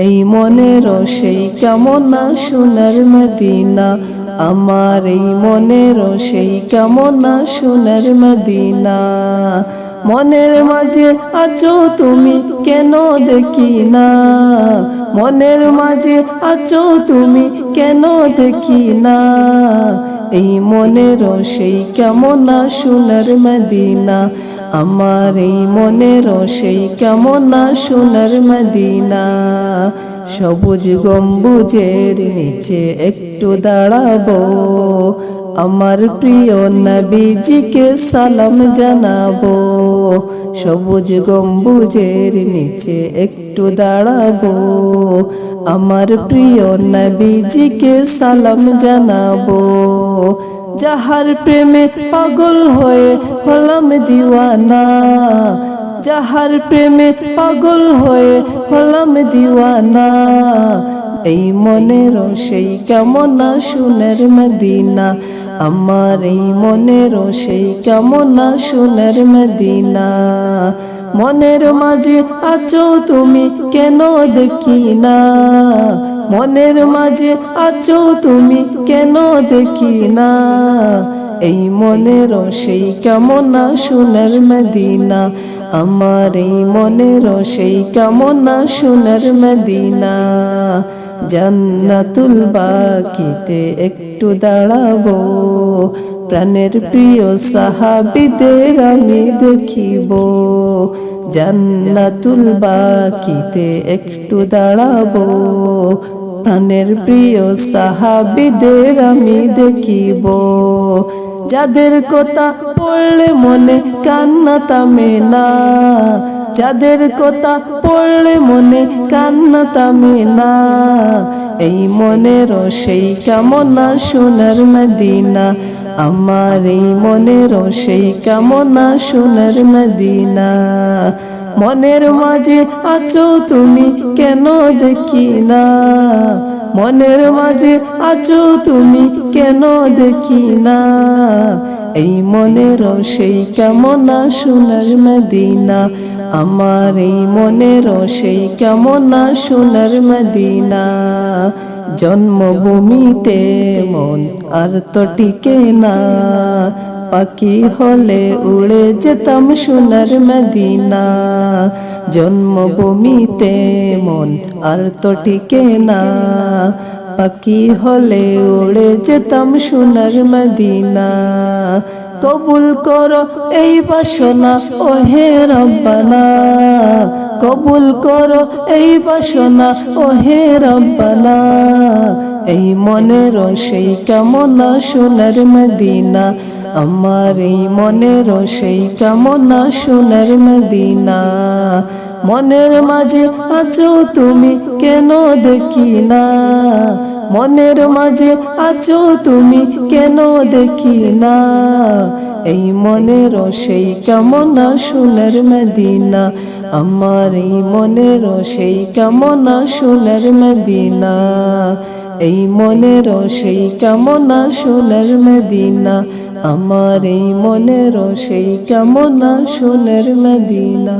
এই মনের সেই কামনা সোনার মদিনা, আমার এই মনের সেই কামনা সোনার মদিনা। মনের মাঝে আছো তুমি কেন দেখি না, মনের মাঝে আছো তুমি কেন দেখি না। এই মনের সেই কামনা সোনার মদিনা, আমার এই মনের সেই কামনা সোনার মদিনা। সবুজ গম্বুজের নিচে একটু দাঁড়াবো, আমার প্রিয় নবীজিকে সালাম জানাবো। সবুজ গম্বুজের নিচে একটু দাঁড়াবো, আমার প্রিয় নবীজিকে সালাম জানাবো। যাহার প্রেমে পাগল হয়ে হলাম দিওয়ানা, যাহার প্রেমে পাগল হয়ে হলাম দিওয়ানা। এই মনের সেই কামনা সোনার মদিনা, আমার এই মনের সেই কামনা সোনার মদিনা। মনের মাঝে আছো তুমি কেন দেখি না, মনের মাঝে আছো তুমি কেন দেখি না। এই মনের সেই কামনা সোনার মদিনা, আমার এই মনের সেই কামনা সোনার মদিনা। জান্নাতুল বাকিতে একটু দাঁড়াবো, প্রাণের প্রিয় সাহাবীদের আমি দেখিব। জান্নাতুল বাকিতে একটু দাঁড়াবো, প্রাণের প্রিয় সাহাবীদের আমি দেখিব। যাদের কথা পড়লে মনে কান্না থামে না, যাদের কথা পড়লে মনে কান্না থামে না। এই মনের সেই কামনা সোনার মদিনা, আমার এই মনের সেই কামনা সোনার মদিনা। মনের মাঝে আছো তুমি কেন দেখি না, মনের মাঝে আছো তুমি কেন দেখি না। এই মনের সেই কামনা সোনার মদিনা, আমার এই মনের সেই কামনা সোনার মদিনা। জন্মভূমিতে মন আর তো টিকে না, পাখি হলে উড়ে যেতাম সোনার মদিনা। জন্মভূমিতে মন আর তো টিকে না, পাখি হলে উড়ে যেতাম সোনার মদিনা। কবুল করো এই বাসনা ও হে রব্বানা, কবুল করো এই বাসনা ও হে রব্বানা। এই মনের সেই কামনা সোনার মদিনা, আমার এই মনের সেই কামনা সোনার মদিনা। মনের মাঝে আছো তুমি কেন দেখি না, মনের মাঝে আছো তুমি কেন দেখি না। এই মনের সেই কামনা সোনার মদিনা, আমার এই মনের সেই কামনা সোনার মদিনা। এই মনের সেই কামনা সোনার মদিনা, আমার এই মনের সেই কামনা সোনার মদিনা।